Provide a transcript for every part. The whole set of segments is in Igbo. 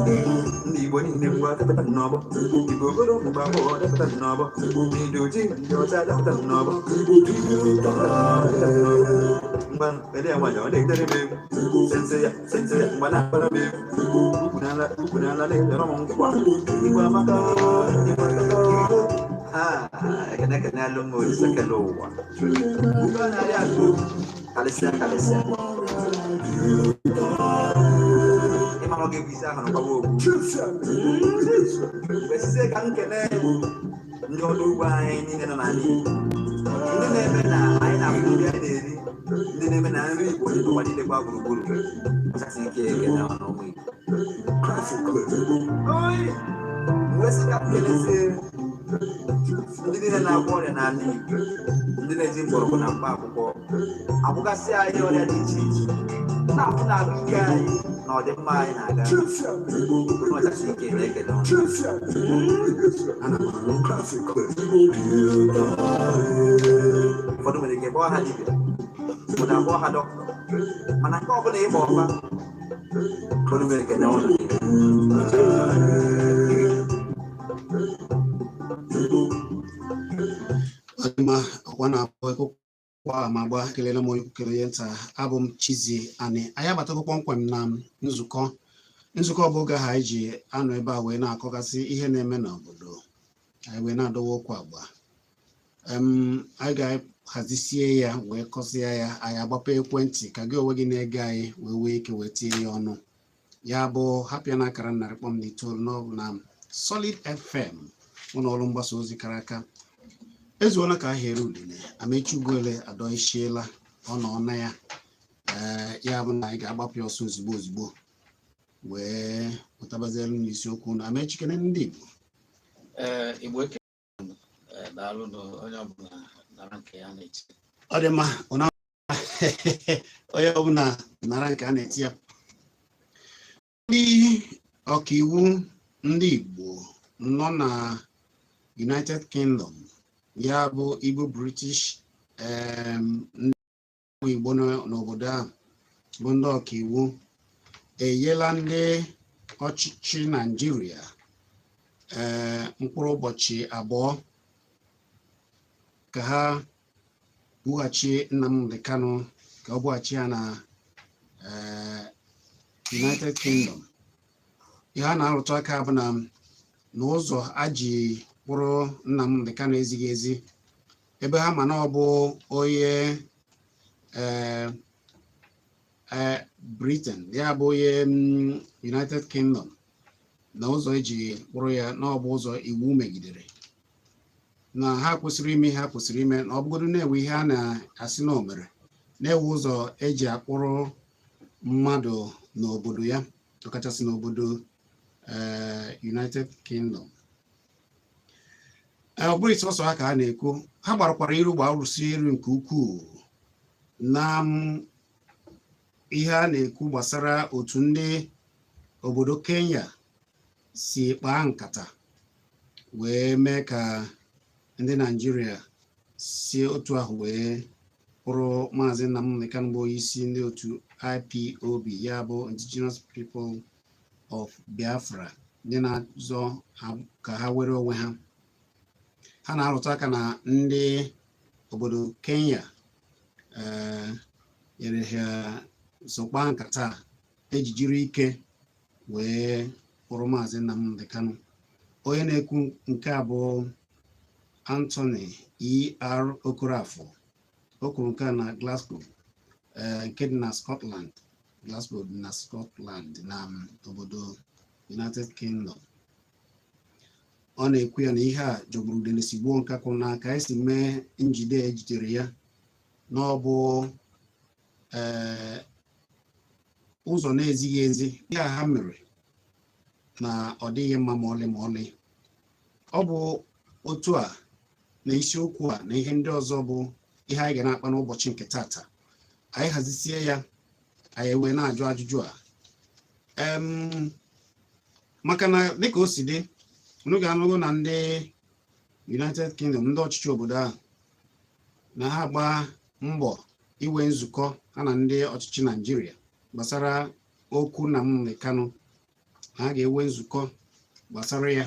Ndi boni ne bua ta ta nobo. Di go go do ba bo ta ta nobo. Ni do ji do ta ta nobo. Bang, ele ya wanya de tere be. Sense ya bala bala be. Kunala le romong kwa. Iwa maka. Kena lungo sa kalowa. Bukan ada aku. Kalesa. Emang lagi bisa kan kamu. Besi kan kena nyodo bae ni na nani. Ini neme na ai na kudia deri. Ini neme na ri ko ni wadi de kwa guru. Sasi ke na no mu. Oi. Besi kan kena se. Ini na kwa na ni. Ini na jin boro na pa ko. Abu kasi ayo ya di chichi. Na guy. No de mai na ga. No sasi ke no. Ana no classic. Foto mereka bawa haji, mudah bawa hadok. Mana kau boleh bawa? Foto mereka naon. Alima wana ko kwa magba kelela mo yenta abum chizi ani ayabata ko kpọmkwem na nzukọ bụ oge ha iji anọ ebe a wee na-akọgasị ihe na-eme n'obodo anyị wee na-adọwa okwu agba anyị ga-hazisie ya wee kọsịa ya anyị agbapụ ekwentị ka gị onwe gị na-ege anyị wee ike wee tie ya ọnụ ya bụ hapịa na akara 100.9 na Solid FM ụlọ ọrụ mgbasa ozi kara aka ezuola ka ahịa eru udene Amechi Ugwuele adọ ishiela ọ nọ na ya ya bụ na anyị ga-agbapụ ya ọsọ ozugbo wee ụtabazelu n'isiokwu na Amechi kene ndị Igbo Igbo daalụ onye ọbụla nara nke ya na-eti ọ dị mma onye ọbụla nara nke a na-eti ya ndị ọkaiwu ndị Igbo nọ na United Kingdom ya bụ Igbo British ndị Igbo n'obodo a bụ ndị ọkaiwu enyela ndị ọchịchị Naịjirịa mkpụrụ ụbọchị abụọ ka ha bughachi Nnamdi Kanu ka ọ bughachi ya na United Kingdom. Ihe a na-arụtụ aka bụ na n'ụzọ aji kpụrụ Nnamdi Kanu ezighị ezi ebe ha ma na ọ bụ onye Britain ya bụ onye United Kingdom na ụzọ eji kpụrụ ya na ọ bụ ụzọ iwu megidere na ha kwesịrị ime ha kwesịrị ime na ọ bụgodu na-ewe ihe a na-asị na omere na-ewe ụzọ eji akpụrụ mmadụ n'obodo ya ọkachasị n'obodo United Kingdom. Ọ bụrụ sọsọ ha ka ha na-ekwu ha gbarakwara iru arụsị elu nke ukwuu na ihe a na-ekwu gbasara otu ndị obodo Kenya si kpaa nkata wee mee ka ndị Naịjirịa si otu ahụ wee kpụrụ Maazị Nnamdi Kanu bụ isi ndị otu IPOB ya bụ Indigenous People of Biafra ndị na-azọ ka ha were onwe ha. Ha na-arụtụ aka na ndị obodo Kenya nyere ha sokpa nkata ejijiri ike wee kpụrụ Maazị Nnamdi Kanu. Onye na-ekwu nke a bụ Anthony E.R. Okorafor. O kwuru nke a na Glasgow nke dị na Scotland. Glasgow dị na Scotland na obodo United Kingdom. Ọ na-ekwu ya na ihe a jọgburu udene si gbuo nkakwụ na ka esi mee njide ejidere ya na ọ bụ ụzọ na-ezighị ezi ya ha mere na ọ dịghị mma ma ọlị. Ọ bụ otu a na isiokwu a na ihe ndị ọzọ bụ ihe anyị ga na-akpa n'ụbọchị nke tata. Anyị hazisie ya anyị wee na-ajụ ajụjụ a maka na dịka o si dị unu ga-anụgo na ndị United Kingdom ndị ọchịchị obodo ahụ na ha gbaa mbọ iwe nzukọ ha na ndị ọchịchị Naịjirịa gbasara okwu Nnamdi Kanu ha ga-enwe nzukọ gbasara ya.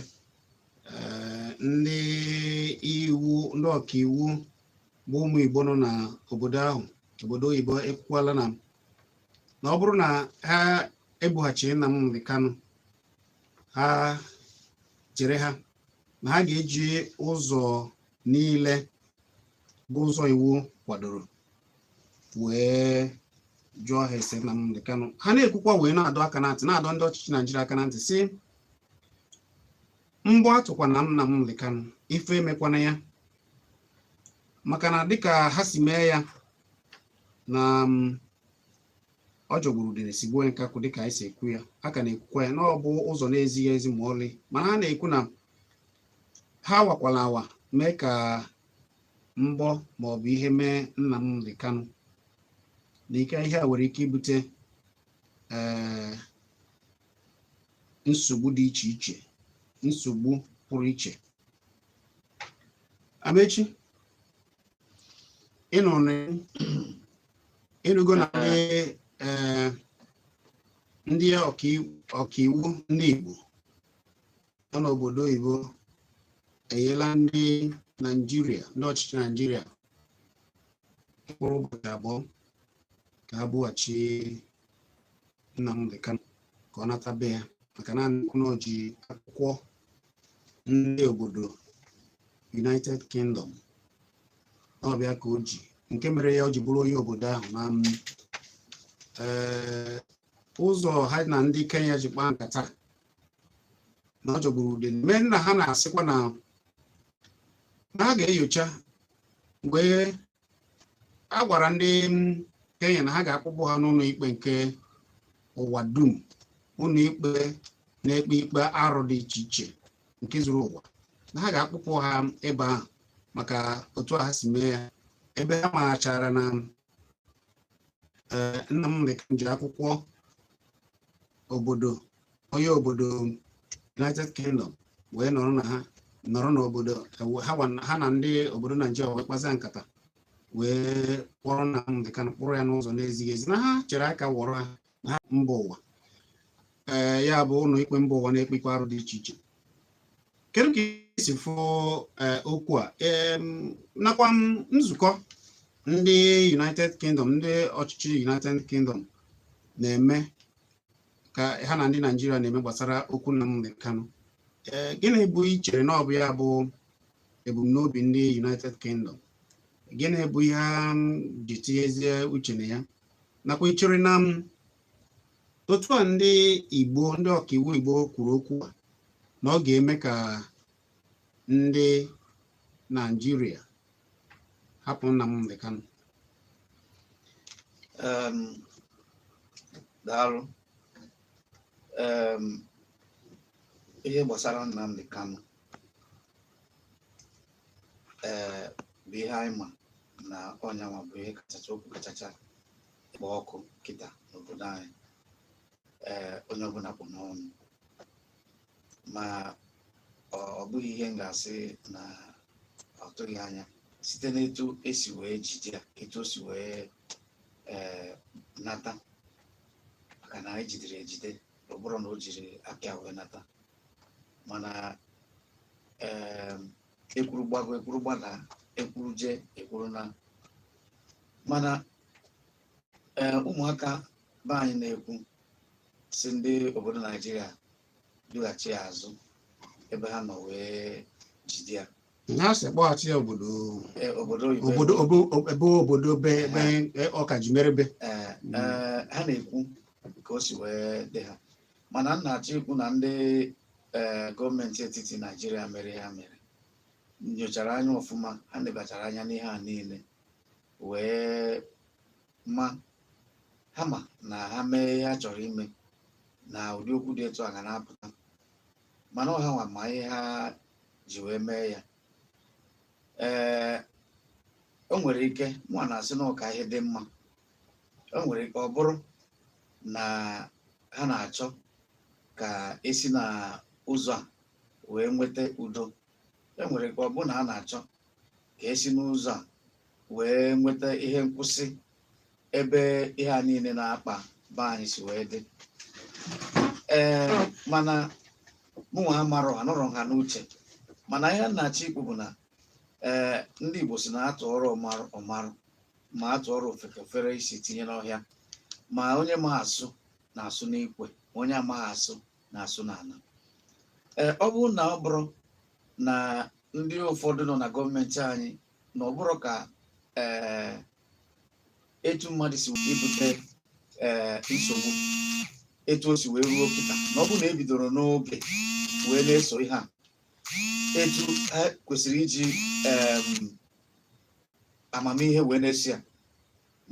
Ndị ọkaiwu bụ ụmụ Igbo nọ na obodo ahụ, obodo oyibo, ekwukwala na ọ bụrụ na ha ebughachiri Nnamdi Kanu, ha chere ha na ha ga-eji ụzọ niile bụ ụzọ iwu kwadoro wee jụọ ha ese Nnamdi Kanu. Ha na-ekwukwa wee na-adọ aka na ntị, na-adọ ndị ọchịchị Naijiria aka na ntị, si mgbọ atụkwa na Nnamdi Kanu, ife emekwana ya, maka na dịka ha si mee ya na ọ jọgburu udene sigbuo nkakwu, dịka anyị si ekwu ya, a ka na-ekwukwa ya na ọ bụ ụzọ na-ezighị ezi ma ọlị, mana ha na-ekwu na ha wakwala awa mee ka mgbọ ma ọ bụ ihe mee Nnamdi Kanu, na ike ihe a nwere ike ibute nsogbu dị iche iche, nsogbu pụrụ iche. Amechi, ịnụgo na ndị ọkaiwu ndị Igbo nọ n'obodo oyibo enyela ndị Naijiria, ndị ọchịchị Naijiria, mkpụrụ ụbọchị 2 ka ha bughachi Nnamdi Kanu ka ọ nata be ya, maka na o ji akwụkwọ ndị obodo United Kingdom ọbịa ka o ji, nke mere ya o ji bụrụ onye obodo ahụ. Na ụzọ ha na ndị Kenya ji kpaa nkata na ọ jọgburu udene, mee na ha na-asịkwa na ha ga-enyocha, mgbe a gwara ndị Kenya na ha ga-akpụpụ ha n'ụlọ ikpe nke ụwa dum, ụlọ ikpe na-ekpe ikpe arụ dị iche iche nke zuru ụwa, na ha ga-akpụpụ ha ebe ahụ maka otu ha si mee ya, ebe ha machara na Nnamdi Kanu ji akwụkwọ obodo, onye obodo United Kingdom wee nọrọ n'obodo ha na ndị obodo Naijiria wee kpazia nkata wee kpọrọ Nnamdi Kanu, kpụrụ ya n'ụzọ na-ezighị ezi, na ha chere aka wọrọ ha na ha mba ụwa, ya bụ ụlọ ikpe mba ụwa na-ekpe ikpe arụ dị iche iche. Kedu ka isi fụ okwu a, nakwa nzukọ ndị United Kingdom, ndị ọchịchị United Kingdom na-eme ka ha na ndị Naijiria na-eme gbasara okwu Nnamdi Kanu? Gịnị bụ ichere na ọ bụ ya bụ ebumnobi ndị United Kingdom? Gịnị bụ ihe ha ji tinyezie uche na ya? Nakwa ichere na otu a ndị Igbo, ndị ọkaiwu Igbo kwuru okwu na ọ ga-eme ka ndị Naijiria hapụ Nnamdi Kanu? Daalụ. Ihe gbasara Nnamdi Kanu bụ ihe anyị ma na ọnyanwa bụ ihe kachacha okwu kachacha ịkpa ọkụ kịta n'obodo anyị, onye ọbụla kpụ n'ọnụ, ma ọ bụghị ihe m ga-asị na ọ tụghị anya site n'etu esi wee jide ya, etu o si wee nata, maka na anyị jidere ejide, ọ bụrụ na o jiri aka wee nata, mana ekwuru gbago, ekwuru gbada, ekwuru je, ekwuru na, mana ụmụaka be anyị na-ekwu si ndị obodo Naijiria dughachi ya azụ ebe ha nọ wee jide ya, ha si kpọghachi ya obodo be ọka ji merebe. Ha na-ekwu ka o si wee dị ha, mana m na-achọ ikwu na ndị gọọmenti etiti Naijiria mere ha mere, nyochara anya ọfụma, ha nebachara anya n'ihe a niile wee ma ha ma na ha mee ihe ha chọrọ ime na ụdị okwu dị etu a ga na-apụta, mana ọha nwa ma ihe ha ji wee mee ya. O nwere ike mụ na-asị na ọka ihe dị mma, o nwere ike ọ bụrụ na ha na-achọ ka esi na ụzọ a wee nweta udo, e nwere ike ọ bụrụ na ha na-achọ ka esi n'ụzọ a wee nweta ihe nkwụsị ebe ihe a niile na-akpa be anyị si wee dị. mana mụnwa ha marọ anọrọ ha n'uche mana ihe na-achọ ikwu bụ na ndị Igbo si na-atụ ọrụ ọmarụ ma atụ ọrụ ofere isi tinye n'ọhịa ma onye ma asụ na-asụ n'ikwe ma onye amaghị asụ na-asụ n'ala ọ bụrụ na ọ bụrụ na ndị ụfọdụ nọ na gọọmenti anyị na ọ bụrụ ka etu mmadụ si ebute nsogbu etu o si wee ruo kịta na ọ bụ na ebidoro n'oge wee na-eso ihe a etu ha kwesịrị iji amamihe wee na-esi ya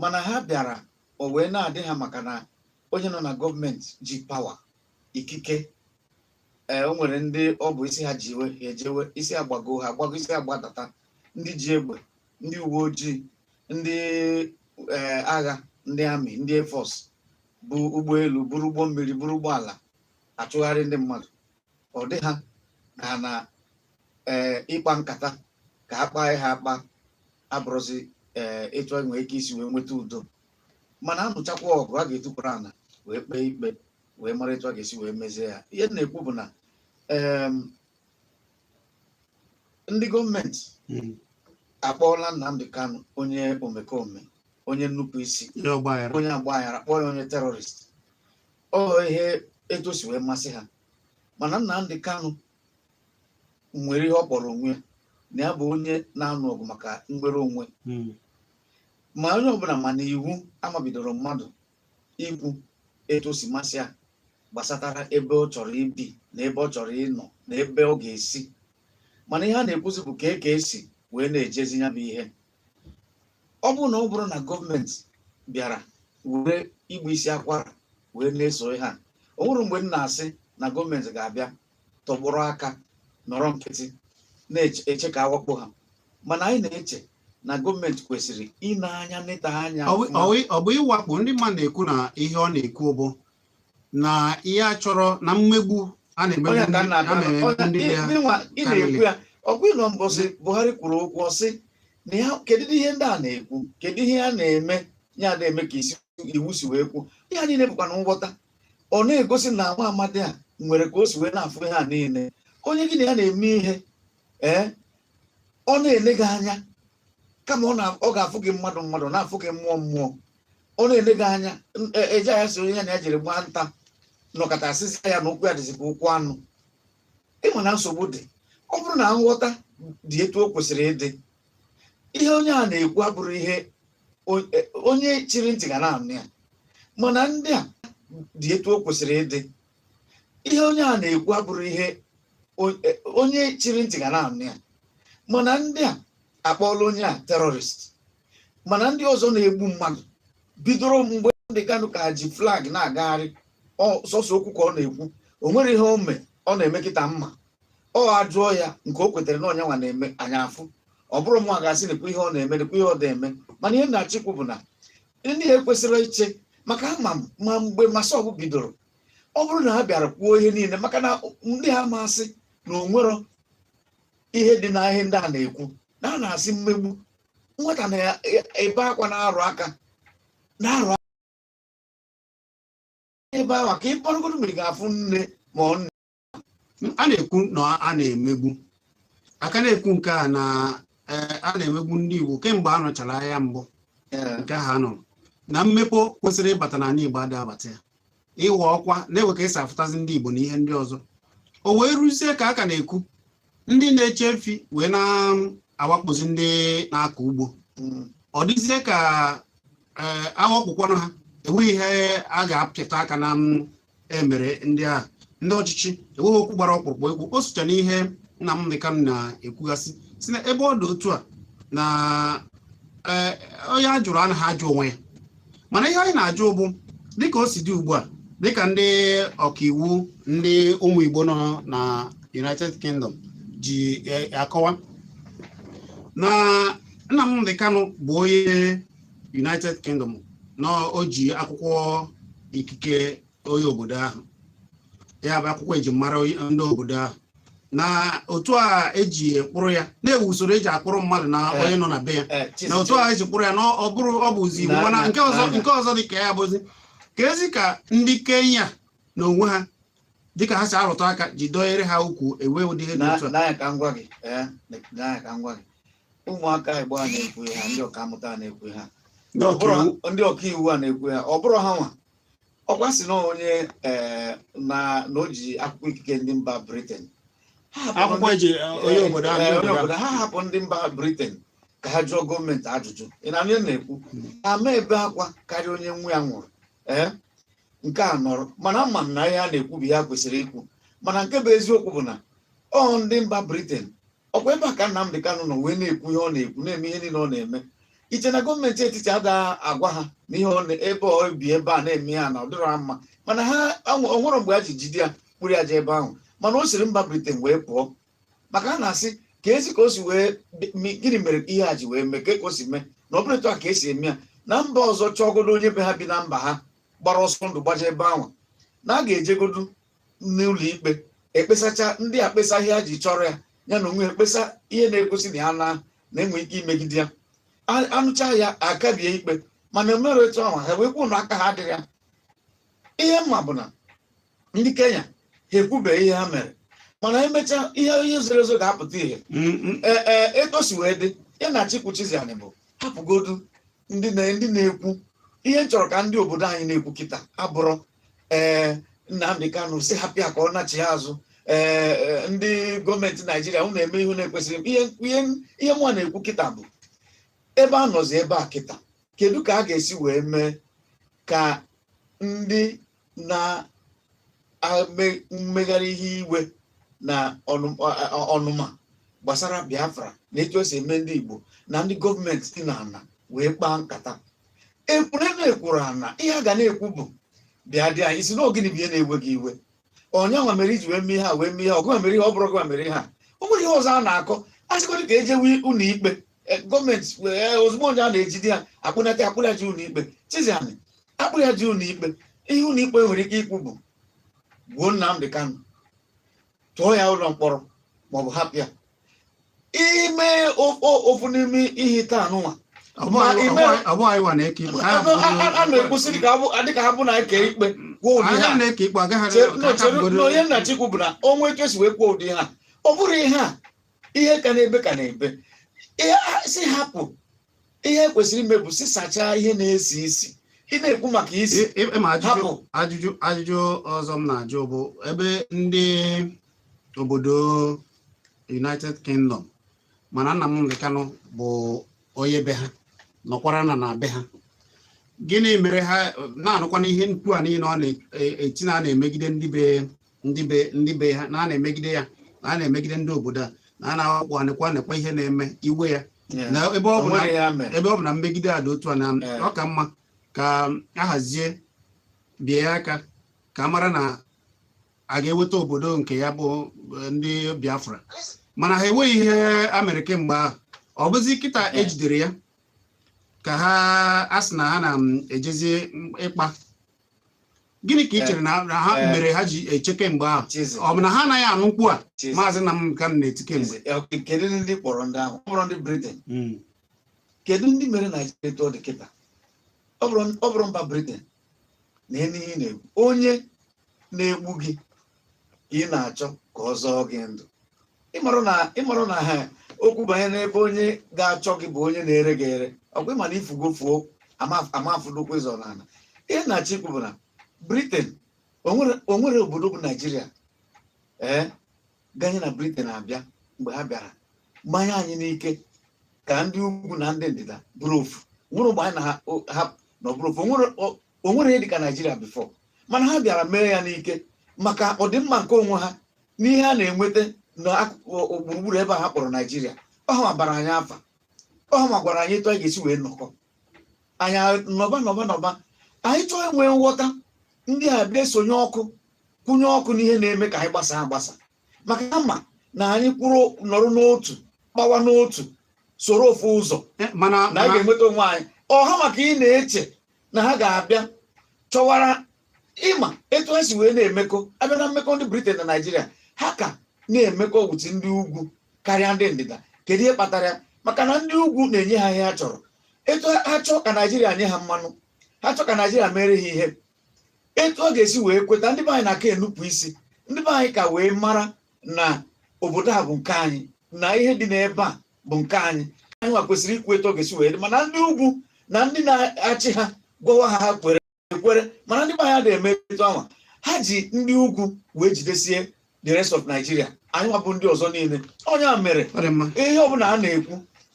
mana ha bịara o wee na-adị ha maka na onye nọ na gọọmenti ji pawa ikike o nwere ndị ọ bụ isi ha ji ejewe isi agbago ha agbago isi agbatata ndị ji egbe ndị uwe ojii ndị agha ndị amị ndị air force bụ ụgbọelu bụrụ ụgbọ mmiri bụrụ ụgbọala achụgharị ndị mmadụ ọ dị ha ka na ịkpa nkata ka akpa ha akpa abụrụzi etu enwe ike isi wee nweta udo mana anụchakwa ọgụ a ga-etukwara ana wee kpee ikpe wee mara etu a ga-esi wee mezie ya ihe na-ekwu bụ na ndị gọọmenti akpọọla Nnamdi Kanu onye omekome onye nnupụ isi onye agbaghara kpọọ ya onye terọrist ọ ihe etu o si wee masị ha mana Nnamdi Kanu nwere ihe ọ kpọrọ onwe ya na ya bụ onye na-anụ ọgụ maka mgbere onwe ma onye ọbụla mana iwu amabidoro mmadụ ikwu etu o si masị ya gbasatara ebe ọ chọrọ ibi na ebe ọ chọrọ ịnọ na ebe ọ ga-esi mana ihe a na-ekwuzi bụ ka esi wee na-ejezi ya bụ ihe ọ bụrụ na ọ bụrụ na gọọmenti bịara were igbu isi akwara wee na-eso ha o nwere mgbe m na-asị na gọọmenti ga-abịa tọgbọrọ aka nọrọ nkịtị na-eche ka awakpo ha mana anyị na-eche na gọọmenti kwesịrị ịna anya neta anya ọ bụ ịwakpo ndị mmadụ na-ekwu na ihe ọ na-ekwu bụ na ihe a chọrọ na mmegbu a na-emegbu ndị ya ọkwa ịnọ mbọsị Buhari kwuru okwu ọsị na ya kedu ihe ndị a na-ekwu kedu ihe a na-eme ya na-eme ka isi iwu si wee kwu ihe a niile bụkwa na nghọta ọ na-egosi na nwa amadi a nwere ka o si wee na-afụ ihe a niile onye gị na ya na-eme ihe ọ na-ele gị anya kama ọ ga-afụ gị mmadụ na-afụ gị mmụọ ọ na-ele gị anya eje ya so onye ya na ya jiri gbaa nta nọkọta asịsị ya na ụkwụ ya dịzị ka ụkwụ anụ ịma na nsogbu dị ọ bụrụ na nghọta dị etu o kwesịrị ịdị ihe onye a na-ekwu abụrụ ihe onye chiri ntị ga na-anụ ya mana ndị a dị etu o kwesịrị ịdị ihe onye a na-ekwu abụrụ ihe onye chiri ntị ga na-anụ ya mana ndị a akpọọla onye a terọrist mana ndị ọzọ na-egbu mmadụ bidoro mgbe ndị Kanu ka ji flag na-agagharị sọsọ okwu ka ọ na-ekwu o nwere ihe o mee ọ na-eme kịta mma ọ ajụọ ya nke o kwetere na ọnyanwa na-eme anya afụ ọ bụrụ mụ ga-asị nekwa ihe ọ na-eme nekwa ihe ọ na-eme mana ihe na-achịkwu bụ na ndị ekwesịrị iche maka ama ma mgbe masọbụ bidoro ọ bụrụ na ha bịara kwuo ihe niile maka na ndị ha masị na onwero ihe dị na ihe ndị a na-ekwu na a na-asị mmegbu nwata na-ebe akwa na-arụ aka ebe ahụ ka ịkpọrọgodo mgbe ị ga-afụ nne ma ọ nne a na-ekwu na a na-emegbu aka na-ekwu nke a na a na-emegbu ndị Igbo kemgbe a nọchara agha mbụ nke ha nọ na mmepe kwesịrị ịbata n'ala Igbo ada abata ya ịwa ọkwa na-ewe ka esi afụtazi ndị Igbo na ihe ndị ọzọ o wee ruzie ka aka na-ekwu ndị na-eche efi wee na-awakpozi ndị na-akọ ugbo ọ dịzie ka awakpụkwanụ ha enweghị ihe a ga-apịta aka na emere ndị a ndị ọchịchị enweghị okwu gbara ọkpụrụkpụ egwu o socha n'ihe Nnamdi Kanu na-ekwugasị si na ebe ọ dị otu a na onye a jụrụ anaghị ajụ onwe ya mana ihe anyị na-ajụ bụ dịka o si dị ugbu a dịka ndị ọkaiwu ndị ụmụ Igbo nọ na United Kingdom ji akọwa na Nnamdi Kanu bụ onye United Kingdom na o ji akwụkwọ ikike onye obodo ahụ ya bụ akwụkwọ ejimmara ndị obodo ahụ na otu a eji kpụrụ ya na-ewu usoro eji akpụrụ mmadụ na onye nọ na be ya na otu a eji kpụrụ ya na ọ bụzi Igbo mana nke ọzọ dị ka ya bụzi ka ezi ka ndị Kenya na onwe ha dịka ha si arụta aka ji dọnyere ha ukwu ewe ụdị ihe dị otu a. n'anya ka m gwa gị n'anya ka m gwa gị ụmụaka Igbo a na-ekwu ha ndị ọka mmụta na-ekwu ha ndị ọka iwu a na-ekwu ha ọ bụrụ ha nwa ọkwa si na onye na o ji akwụkwọ ikike ndị mba Britain akwụkwọ eji onye obodo ha hapụ ndị mba Britain ka ha jụọ gọọmenti ajụjụ ị na-anụ na-ekwu ama ebe akwa karịa onye nwa ya nwụrụ nke a nọrọ mana ama m na ihe a na-ekwu bụ ya kwesịrị ikwu mana nke bụ eziokwu bụ na ndị mba Britain ọkwa ebe a ka Nnamdi Kanu nọ wee na-ekwu ihe ọ na-ekwu na-eme ihe niile ọ na-eme iche na gọọmenti etiti agaghị agwa ha na ihe ebe ọ bi ebe a na-eme ha na ọ dịrọ mma mana ha onwere mgbe ha ji jide ya kpụrụ ya je ebe ahụ mana o siri mba Britain wee pụọ maka a na-asị ka ezi ka o si wee gịnị mere ihe a ji wee mee ka o si mee na ọ bụrụ etu a ka esi eme ya na mba ọzọ chọọgodo onye be ha bi na mba ha gbara ọsọ ndụ gbaje ebe ahụ na a ga-ejegodu n'ụlọ ikpe ekpesacha ndị akpesa ihe ha ji chọrọ ya na onwe ekpesa ihe na-egosi na ya na-enwe ike imegide ya anụcha ya akabie ikpe mana emere etu ahụ ha wee kwuo na aka ha adịghị ya ihe mma bụ na ndị Kenya ha ekwubeghị ihe ha mere mana emechaa ihe zoro ezo ga-apụta ihe etosi wee dị ya na Chikwuchiziani bụ hapụgodu ndị na-ekwu ihe m chọrọ ka ndị obodo anyị na-ekwu kịta abụrụ Nnamdi Kanu si hapịa ka ọ nachi ya azụ ndị gọọmenti Naijiria unu na-eme ihe na-ekwesịrị ihe mụa na-ekwu kịta bụ ebe a nọzi ebe a kịta kedu ka a ga-esi wee mee ka ndị na-mmegharị ihe iwe na ọnụma gbasara Biafra na etu o si eme ndị Igbo na ndị gọọmenti dị n'ala wee kpaa nkata ekwuru ana ihe a ga na-ekwu bụ bịa dị anyị si na ogini bụ ihe na-ewe gị iwe onye nwa mere iji wee mee ha ọgụ mere ihe ọ bụrụ gị mere ha o nwere ihe ọzọ a na-akọ a sịkọdị ka ejewe ụlọ ikpe gọọmenti ozugbo onye a na-ejide ya akpụnata akpụrịaji ụlọ ikpe Chiziani akpụrịaji ụlọ ikpe ihe ụlọ ikpe nwere ike ikwu bụ gbuo Nnamdi Kanu tụọ ya ụlọ mkpọrọ maọbụ hapụ ya ime ofu n'ime ihe taa nụnwa a na-ekwusịrị dịka ha bụ na eke ikpe kwuo ụdị ha onye nna Chikwu bụ na onwe ike si wee kwuo ụdị ha ọ bụrụ ihe a ihe ka na-ebe si hapụ ihe kwesịrị ime bụ si sachaa ihe na-esi isi ị na-ekwu maka isi hapụ ajụjụ ọzọ m na-ajụ bụ ebe ndị obodo United Kingdom mana Nnamdi Kanu bụ onye be ha nọkwara na be ha gịnị mere ha na-anụkwana ihe mkpu a niile ọ na-eti na na-emegide ndị be ha na na-emegide ya na na-emegide ndị obodo a na na-akpọ anekwa ihe na-eme iwe ya na ebe ọ bụ na mmegide a dị otu a na ọ ka mma ka a hazie bie ya aka ka a mara na a ga-eweta obodo nke ya bụ ndị Biafra mana ha enweghị ihe Amerịka mgbe ahụ ọ bụzi kịta ejidere ya ka ha asị na ha na-ejezi ịkpa gịnị ka ị chere na ha mere ha ji echeke mgbe ahụ ọ bụ na ha anaghị anụ mkpu a maazị Nnamdi Kanu na-eti kemgbe kedu ndị kpọrọ ndị ahụ ọ bụrụ ndị Britain kedu ndị mere Naijiria etu ọ dị kịta ọ bụrụ mba Britain na ihe na-egbu onye na-egbu gị ka ị na-achọ ka ọ zọọ gị ndụ ịmarụ na ha okwu banye n'ebe onye ga-achọ gị bụ onye na-ere gị ere ọkwa ịma na ifugofuo amafudokwa ịzọ n'ala ihe na-achị ikwu bụ na Britain onwere obodo bụ Naijiria ganye na Britain abịa mgbe ha bịara mmanye anyị n'ike ka ndị ugwu na ndị ndịda bụrụ ofu nwere mgbe anyị na ha na ọ bụrụ ofu onwere ihe dịka Naijiria bifọ mana ha bịara mee ya n'ike maka ọdịmma nke onwe ha n'ihe a na-enweta n'akụkụ gburugburu ebe a ha kpọrọ Naijiria ọha bara anyị afa ọha gwara anyị etu anyị ga-esi wee nọkọ anyị nọba anyị chọọ enwee nghọta ndị a bịa sonye ọkụ kwụnye ọkụ n'ihe na-eme ka anyị gbasa maka ama na anyị kwụrụ nọrọ n'otu gbawa n'otu soro ofu ụzọ na anyị ga-enweta onwe anyị ọha maka ị na-eche na ha ga-abịa chọwara ịma etu ha si wee na-emekọ abịa na mmekọ ndị Britain na Naijiria ha ka na-emekọ wuti ndị ugwu karịa ndị ndịda kedu ihe kpatara ya maka na ndị ugwu na-enye ha ihe ha chọrọ etu ha chọọ ka Naijiria nye ha mmanụ ha chọọ ka Naijiria mere ha ihe etu ọ ga-esi wee kweta ndị be anyị na-aka enupụ isi ndị be anyị ka wee mara na obodo a bụ nke anyị na ihe dị n'ebe a bụ nke anyị nwa kwesịrị ikwu etu ọ ga-esi wee dị mana ndị ugwu na ndị na-achị ha gwawa ha kwere ekwere mana ndị be anyị na-eme etu anwa ha ji ndị ugwu wee jidesie the rest of Nigeria anyị nwabụ ndị ọzọ niile onye a mere ihe ọbụla a na-ekwu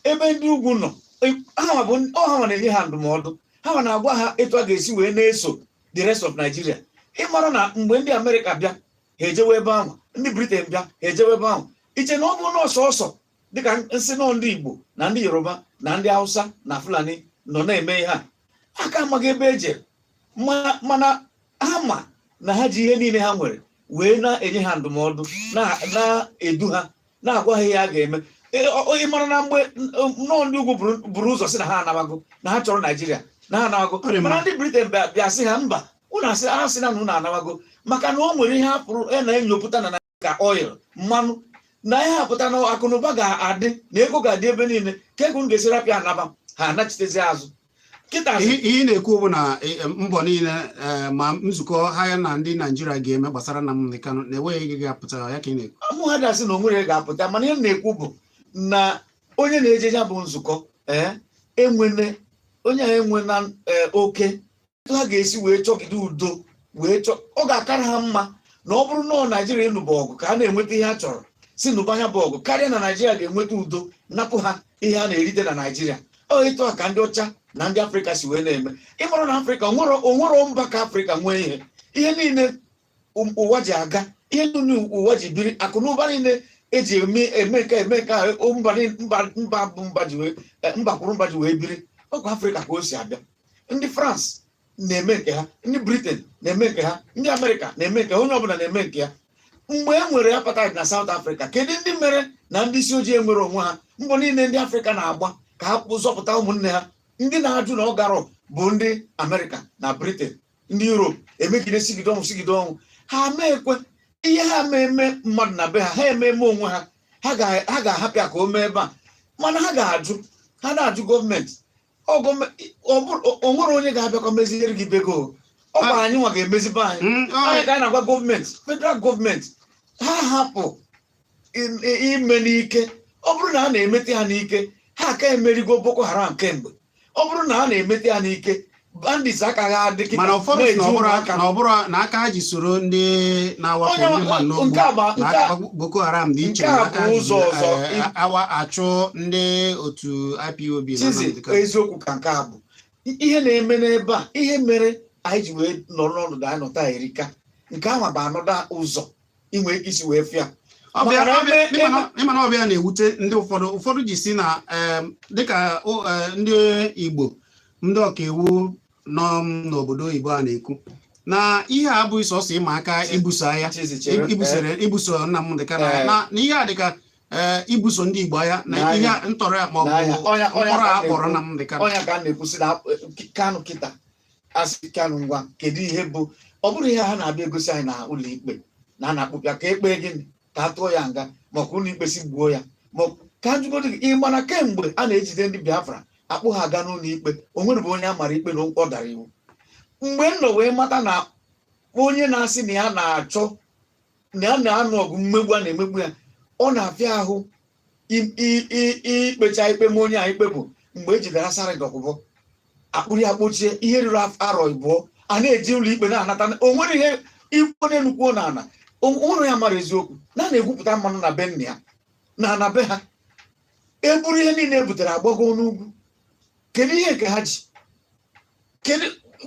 ebe ndị ugwu nọ ọha na-enye ha ndụmọdụ ha na-agwa ha etu a ga-esi wee na-eso the rest of Nigeria ịmara na mgbe ndị Amerịka bịa ha ejewe ebe ahụ ndị Britain bịa ha ejewe ebe ahụ iche na ọ bụ n'ọsọsọ dịka nsị nọ ndị Igbo na ndị Yoruba na ndị Hausa na Fulani nọ na-eme ihe a aka amaghị ebe ejere mana ha ma na ha ji ihe niile ha nwere wee na-enye ha ndụmọdụ na-edu ha na-agwa ha ihe a ga-eme onye mara na mgbe nọọ ndị ugwu buru ụzọ sị na ha anabago na ha chọrọ Naijiria na ha anabago mana ndị Britain bịa sị ha mba unu asị na unu anabago maka na o nwere ihe a pụrụ na-enyopụta na ka oil mmanụ na ihe apụta na akụnụba ga-adị na ego ga-adị ebe niile ka ego ga-esi rapịa anaba ha anachitezi azụ kịta ihe na-ekwu bụ na mbọ niile ma nzukọ ha ya na ndị Naijiria ga-eme gbasara Nnamdi Kanu na-enweghị ihe ga-apụta ya ka ị na-ekwu mụ ha dasị na onwere ga-apụta mana ihe na-ekwu bụ na onye na-eje ya bụ nzukọ onye a enwe na oke ha ga-esi wee chọgide udo ọ ga-akara ha mma na ọ bụrụ na Naijiria ịnụba ọgụ ka a na-enweta ihe a chọrọ si nụba anya bụ ọgụ karịa na Naijiria ga-enweta udo napụ ha ihe a na-erite na Naijiria etu a ka ndị ọcha na ndị Afrịka si wee na-eme ịmara na Afrịka onwero mba ka Afrịka nwee ihe niile ụwa ji aga ihe niile ụwa ji biri akụ na ụba niile eji eme ka mba kwuru mba ji wee biri ọkwa Afrịka ka o si abịa ndị France na-eme nke ha ndị Britain na-eme nke ha ndị Amerịka na-eme nke ha onye ọbụla na-eme nke ya mgbe e nwere apartheid na South Africa kedu ndị mere na ndị isi ojii enwere onwe ha mbọ niile ndị Afrịka na-agba ka ha zọpụta ụmụnne ha ndị na-ajụ na ọ garọ bụ ndị Amerịka na Britain ndị Europe emegide sigide ọnwụ ha mee-ekwe ihe ha eme mmadụ na be ha ememe onwe ha ha ga-ahapịa ka o mee ebe a mana ha na-ajụ gọọmenti o nwere onye ga-abịakwa meziere gị bego ọ gwara anyị nwa ga-emezibe anyị ka anyị na-agwa gọọmenti federal gọọmenti ha hapụ ime n'ike ọ bụrụ na a na-emete ha n'ike ha aka emerigo Boko Haram kemgbe ọ bụrụ na a na-emete ha n'ike bandits aka ha adị mana ụfọdụ na ọ bụrụ na aka ha ji soro ndị na-awakpo ndị mmadụ n'ogbu na Boko Haram dị iche na aka awa achụ ndị otu IPOB eziokwu ka nke a bụ ihe na-eme n'ebe a ihe mere anyị ji wee nọrọ n'ọnọdụ anyị nọta erika nke ahụ bụ anọda ụzọ inwe ike isi wee fịa ịmana ọbịa na-ewute ndị ụfọdụ ji si na dịka ndị Igbo ndị ọkaiwu nọ n'obodo oyibo a na-ekwu na ihe a abụghị sọsọ ịma aka ibuso agha ibuso Nnamdi Kanu na ihe a dịka ibuso ndị Igbo agha na ihe ntọrọ ya ma ọ bụ mkpọrọ a kpọrọ Nnamdi Kanu ọnya ka a na-ekwusi na Kanu kịta asị Kanu ngwa kedu ihe bụ ọ bụrụ ihe ha na-abịa egosi anyị na ụlọ ikpe na a na-akpụpịa ka ekpee gịnị ka a tụọ ya nga maka ụlọ ikpe si gbuo ya ma ka njụgodị gị mana kemgbe a na-ejide ndị Biafra akpụ ha aga n'ụlọ ikpe o nwere bụ onye a mara ikpe na ọ dara iwu mgbe m nọ wee mata na onye na-asị na ya na-achọ na ya na-anụ ọgụ mmegbu a na-emegbu ya ọ na-afịa ahụ ikpecha ikpe ma onye a ikpe bụ mgbe ejidere Sarah Ndọkụbọ akpụrụ ya kpochie ihe ruru arọ abụọ a na-eji ụlọ ikpe na-anata o nwere ihe ikwu na-enukwuo na ana ụlọ ya mara eziokwu na na-egwupụta mmanụ na be nna ya na ana be ha eburu ihe niile e butere agbago n'ugwu kedu ihe nke ha ji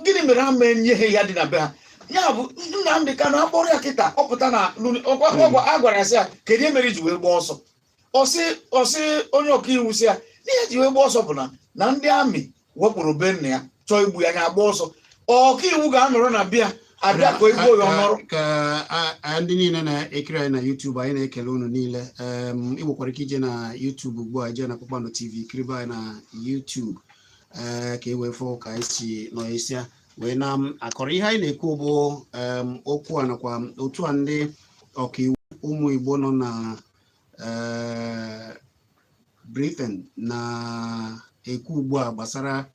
gịnị mere ha mee nye ha ya dị na be ha ya bụ Nnamdi Kanu akpọrọ ya kịta ọ pụta na a gwara ya sị ya kedu ihe mere iji wee gbaa ọsọ ọsị onye ọkaiwu sị ya n'ihe ji wee gbaa ọsọ bụ na ndị amị wepụrụ be nna ya chọọ igbu ya anya agba ọsọ ọkaiwu ga-anọrọ na bịa abịa ka igbo ya ọnọrọ ka ndị niile na-ekiri anyị na YouTube anyị na-ekele unu niile ị nwekwara ike ije na YouTube ugbu a ije na Kpakpando TV kiribe anyị na YouTube ka e wee fụ ka anyị si nọyesịa wee na-akọrọ ihe anyị na-ekwu bụ okwu a nakwa otu a ndị ọkaiwu ụmụ Igbo nọ na Britain na-ekwu ugbu a gbasara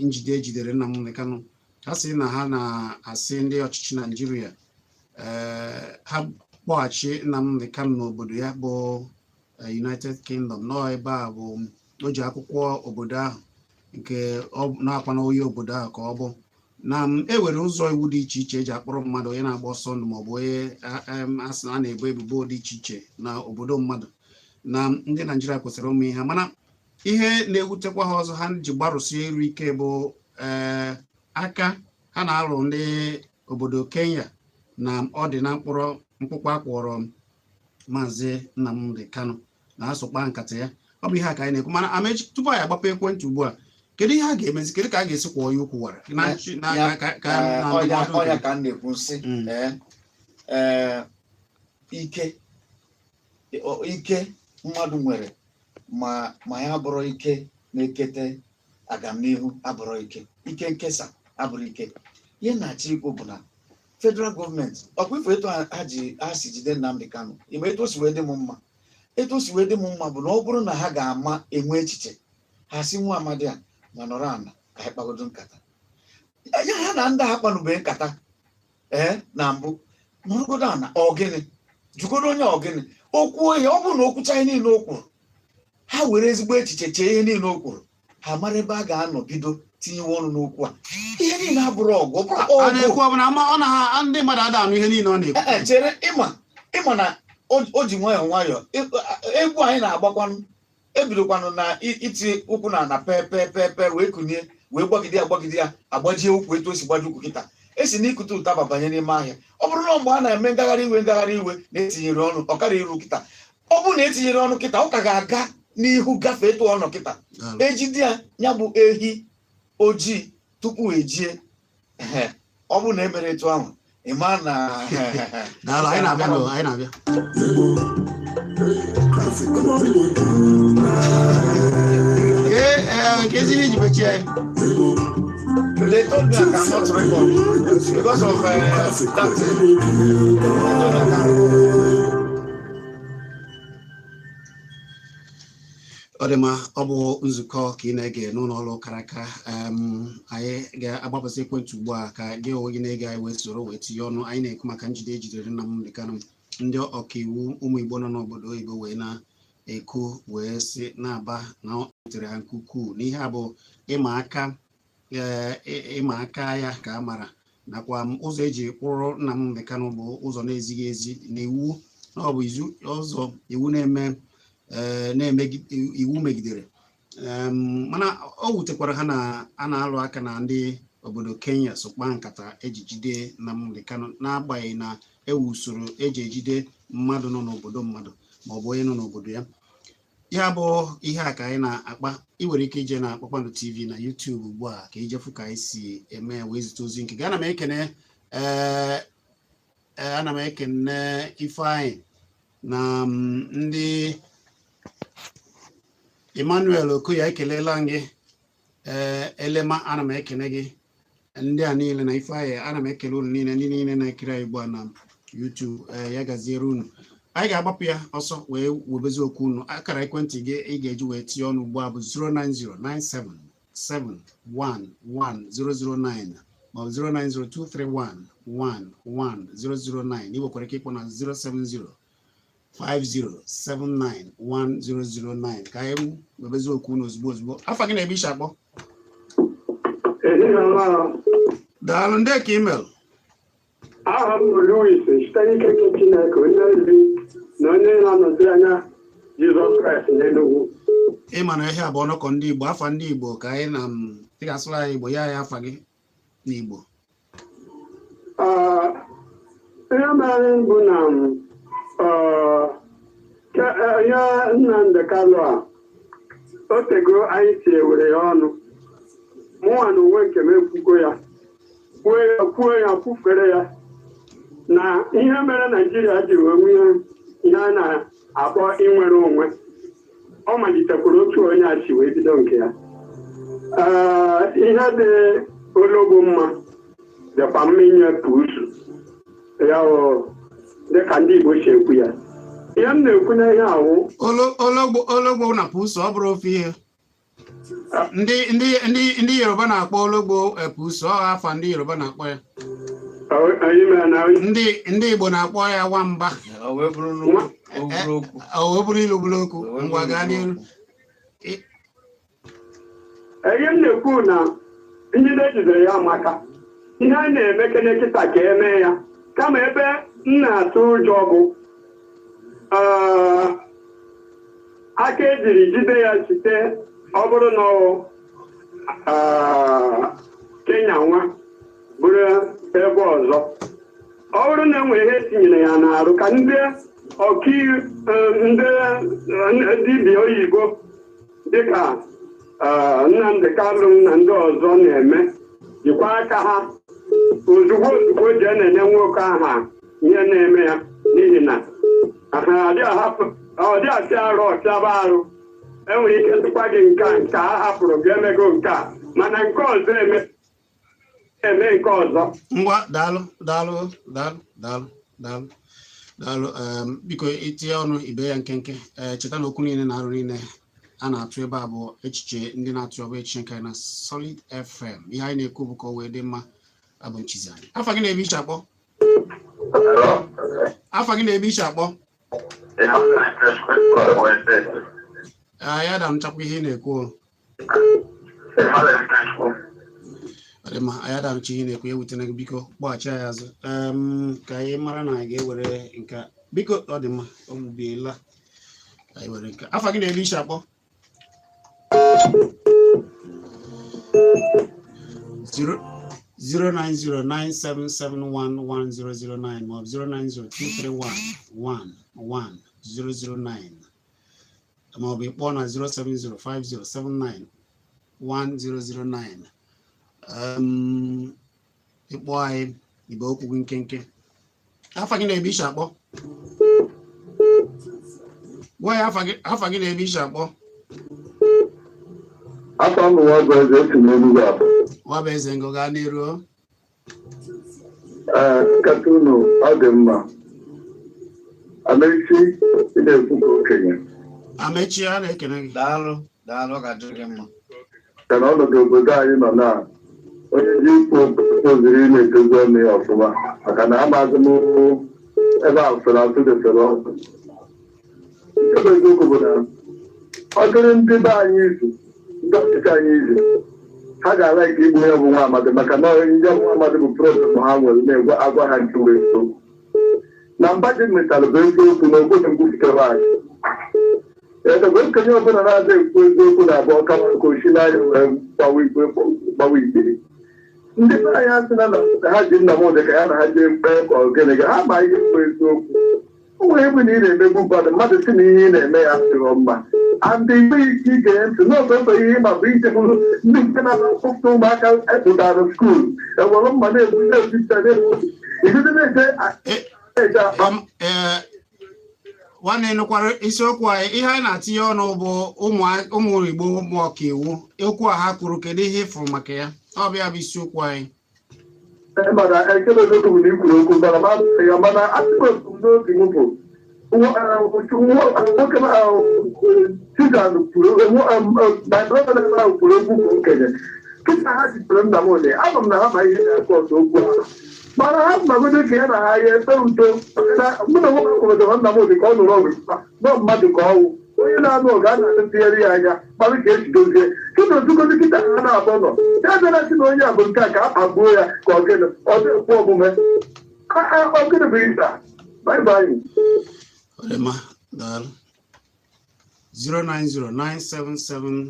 njide ejidere Nnamdi Kanu ha sị na ha na-asị ndị ọchịchị Naịjirịa ha ha kpọghachi Nnamdi Kanu n'obodo ya bụ United Kingdom nọ ebe a bụ o ji akwụkwọ obodo ahụ nke na-akwa n'oyi obodo ahụ ka ọ bụ na ewere ụzọ iwu dị iche iche eji akpọrọ mmadụ onye na-agba ọsọ ndụ maọbụ onye asị a na-ebo ebubo dị iche iche na obodo mmadụ na ndị Naijiria kwesịrị ụmụ ihe mana ihe na-ewutekwa ha ọzọ ha ji gbarụsie elu ike bụ aka ha na-alụ ndị obodo Kenya na ọ dị na mkpụkpọ akpọrọ Maazị Nnamdi Kanu na-asụkpa nkata ya ọ bụ ihe a ka anyị na-ekwu mana Amaechi tupu anyị agbapụ ekwentị ugbu a kedu ihe a ga-emezi kedu ka a ga-esi kwụọ ya ụkwụ wara ọya ka m na-ekwu nsị ike mmadụ nwere ma ya bụrụ ike na-ekete agamnihu abụrụ ike nkesa abụrụ ike ihe na-achọ ikwu bụ na federal gọọmenti ọkwa ife etu ha si jide Nnamdi Kanu ime etu o si wee dị m mma etu o si wee dị m mma bụ na ọ bụrụ na ha ga-ama enwe echiche ha si nwa amadi a ma nọrọ ana ka ha kpagodo nkata ya ha na ndị ha kpanụbeghị nkata na mbụ nọrọgodo ana ọgịnị jụgodo onye ọgịnị okwu ihe ọ bụrụ na okwucha ihe niile o kwuru ha were ezigbo echiche chee ihe niile o kwuru ha mara ebe a ga-anọ bido tinyewe ọnụ n'okwu a ihe niile abụrụ ọgụ ndị mmadụ ada anụ ihe niile ọ na-ekwu chere ịma na o ji nwayọọ nwayọọ egwu anyị na-agbakwanụ ebidokwanụ na iti ụkwụ na pepe wee kunie wee gbagide ya agbajie ụkwụ etu o si gbaji ụkwụ kịta esi na ikute ụtaba banye n'ime ahịa ọ bụrụ na mgbe a na-eme ngagharị iwe na-etinyere ọnụ ọ karịa iru kịta ọ bụrụ na etinyere ọnụ kịta ọ ka ga-aga n'ihu gafee etu ọnụ kịta ejide ya bụ ehi ojii tupu ejie ọ bụrụ na emere etu ahụ ịma na anyị na-abịa nke ezi ihe iji mechie anyị they told me I cannot record because of that. Ọ dị ma ọ bụ nzukọ ka ị na-ege n'ụlọ ọrụ Karaka anyị ga-agbapụsị ekwentị ugbu a ka gị onwe gị na-ege anyị wee soro wee tinye ọnụ anyị na-ekwu maka njide ejidere Nnamdi Kanu ndị ọkaiwu ụmụ Igbo nọ n'obodo oyibo wee na-ekwu wee si na-aba na ọ tere ha nke ukwuu n'ihe a bụ ịma aka ya ka a mara nakwa ụzọ eji kpụrụ Nnamdi Kanu bụ ụzọ na-ezighị ezi na iwu na ọ bụ ụzọ iwu iwu megidere mana o wutekwara ha na a na-alụ aka na ndị obodo Kenya sokpa nkata eji jide Nnamdi Kanu n'agbanyeghị na ewu usoro eji ejide mmadụ nọ n'obodo mmadụ maọbụ onye nọ n'obodo ya ya bụ ihe a ka anyị na-akpa ị nwere ike ije na Kpakpando TV na YouTube ugbu a ka ijefu ka anyị si eme wee zite ozi nke gị ana m ekene Ifeanyị na ndị Emmanuel Okoya ekelela gị Elema ana m ekene gị ndị a niile na Ifeanyị ana m ekele unu niile ndị niile na-ekiri anyị ugbu a na YouTube ya gaziere unu anyị ga-agbapụ ya ọsọ wee webezi okwu unu akara ekwentị gị ị ga-eji wee tinye ọnụ ugbu a bụ 09097711009 maọbụ 09023111009 ị nwekwara ike ịkpọ na 07050791009 ka anyị webezi okwu unu ozugbo afa gị na-ebe ishi akpọ daalụ ndị ka email aha m bụ Louis site n'ike nke Chineke onye ozi na onye na-anọzi anya Jizọs Kraịst n'Enugu. Ịma na ihe abụọ ọnọkọ ndị Igbo afa ndị Igbo ka anyị na ị ga-asụrụ anyị Igbo ya afa gị n'Igbo. Ihe mere bụ na onye Nnamdi Kanu a o tego anyị si ewere ya ọnụ mụnwa na onwe nke m ekwugo ya kwuo ya kwufere ya na ihe mere Naijiria jiri onwe ihe a na-akpọ inwere onwe ọ malitekwara otu onye a si wee bido nke ya ihe dị ologbo mma dịkwa mma inye pusu ya dịka ndị Igbo si ekwu ya ihe m na-ekwu na ihe awụ ologbo na pusu ọ bụrụ ofe ihe ndị Yoruba na-akpọ ologbo pusu ọ afa ndị Yoruba na-akpọ ya ndị Igbo na-akpọ ya nwamba. O wee bụrụ ilu bụrụ okwu. Ngwa gaa n'ihu. Ihe m na-ekwu na ndị na-ejidere ya maka ihe a na-eme kene kịta ka eme ya kama ebe m na-atụ ụjọ bụ aka ejiri jide ya site ọ bụrụ na Kenya nwa bụrụ ebe ọzọ ọ bụrụ na enwere ihe etinyere ya n'arụ ka ndị ndị dibịa oyibo dịka Nnamdi Kanu na ndị ọzọ na-eme jikwa aka ha ozugbo jee na-enye nwoke aha ihe na-eme ya n'ihi na ọ dị asị arụ ọchaba arụ enwere ike tụkwa gị nke a hapụrụ gị emego nke a mana nke ọzọ eme nke ọzọ. Ngwa daalụ biko itinye ọnụ ibe ya nkenke cheta na okwu niile na arụ niile a na-atụ ebe a bụ echiche ndị na-atụ ọbụ echiche nke na Solid FM. Ihe anyị na-ekwu bụ ka o wee dị mma. Abụ Nchizi anyị. Afa gị na-ebe iche akpọ? Ya da nchakwa ihe ị na-ekwu. Anyị ada nche ihe na-ekwu ewutena gị biko kpọghachi ya azụ ka anyị mara na anyị ga-ewere nke biko ọ dị mma o gbubiela ka anyị were nke. Afa gị na-ebe iche akpọ? 09097711009 maọbụ 09023111009 maọbụ ịkpọ na 07050791009 ịkpọ anyị ibe okwu gị nkenke. Afa gị na-ebe iche akpọ? Gwa ya afa gị na-ebe iche akpọ? Afọ m Nwabueze esi n'Enugu abụ. Nwabueze ngo gaa n'iru. Nkata unu ọ dị mma. Amechi ị na-ekwu ka okenye. Amechi a na-ekene gị. Daalụ ga-adịrị gị mma. Ka na ọnọdụ obodo anyị nọ na onye ji ikwu oziri na-etozi ọnụ ya ọfụma maka na amaghị m ebe a usoro asụ desere ọzọ. Nke bụ eziokwu bụ na ọ dịrị ndị be anyị izu ndị ọchịchị anyị izu ha ga-ala ike igbu ya bụ nwa amadi maka na ndị nwa amadi bụ problem ha nwere na-agwa ha nke wee eziokwu na mba ji metalụ bụ eziokwu na obodo mgbufitere anyị edebe okenye ọbụla na-aza ekwu eziokwu na-abụ ọkama ka ochi n'anya wee gbawa ikpere ndị be anyị asị na ha ji Nnamdị ka ya na ha jee mkpe ka ogene ga ha ma ihe bụ eziokwu onwe ebe na ị na-emegbu mmadụ si na ihe ị na-eme ya sịrọ mma andị igbe ike ige ntị n'ofe ihe ma bụ ije bụrụ ndị nke na-akpụpụta ụmụaka ekpụtara skuul ewere mma na-ebute izizi na-eje akpa nwanne nụkwara isiokwu anyị ihe anyị na-atinye ọnụ bụ ụmụ Igbo ụmụ ọkaiwu okwu a ha kwuru kedu ihe ịfụrụ maka ya ọ bụ ya bụ isiokwu anyị. Mana ekele ozotu bụ na ikwuru okwu mana mmadụ ya mana atụkọtụ n'oge m bụ nwoke Susan kwuru okwu okenye kịta ha jidere Nnamdị ama m na ha ma ihe na-akọ ọzọ okwu ahụ mana ha magodo ka ya na ha ya ebe udo mụ na nwoke kwụrụdara Nnamdị ka ọ nụrụ ọgụ nọ mmadụ ka ọnwụ onye na-anụ ọgụ a na-atụtụgharị ya anya kparụ ka esi dozie kịta otugozi kịta ha na-abọ nọ ya bịara si na onye a bụ nke a ka a kpagbuo ya ka ọgịnị ọ dị-ekwu omume ọgịnị bụ ịta baịbaị 09097711009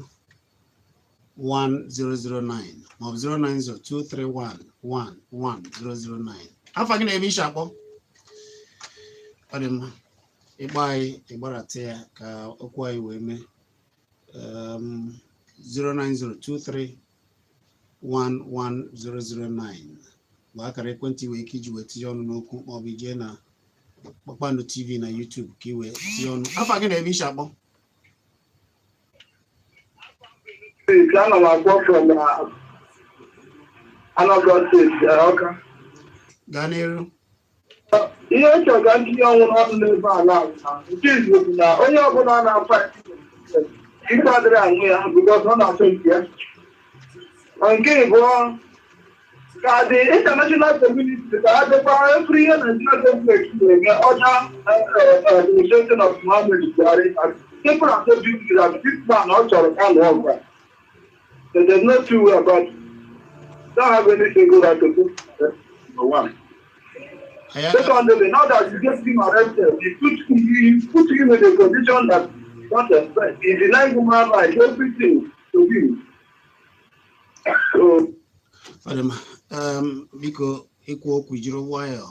maọbụ 09023111009. Afa gị na-ebe iche akpọ? Ọ dị mma ịgba anyị ịgbarata ya ka okwu anyị wee mee 09023111009 bụ akara ekwentị wee ike iji wee tinye ọnụ n'okwu maọbụ ijee na Kpakpando TV na YouTube ka iwe tinye ọnụ. Afa gị na-ebe iche akpọ? Ana m akpọ from Anambra Steeti, Ọka. Gaa n'iru. Ihe ọ chọrọ ka ntinye ọnwụ n'ọnụ n'ebe a na nke izu bụ na onye ọbụla na-afa ikpe adịrị anwụ ya bikọs ọ na-achọ nke ya. Nke ịbụọ The international community that every year Nigerian government order administration of Muhammad Buhari, people are so busy that this man also can't work. So there's no two way about it. Don't have anything good to do. Number one. Secondly, now that you get him arrested, you put him in a condition that not expect. He denied human rights, everything to him. So. Biko ikwu okwu jiri nwayọọ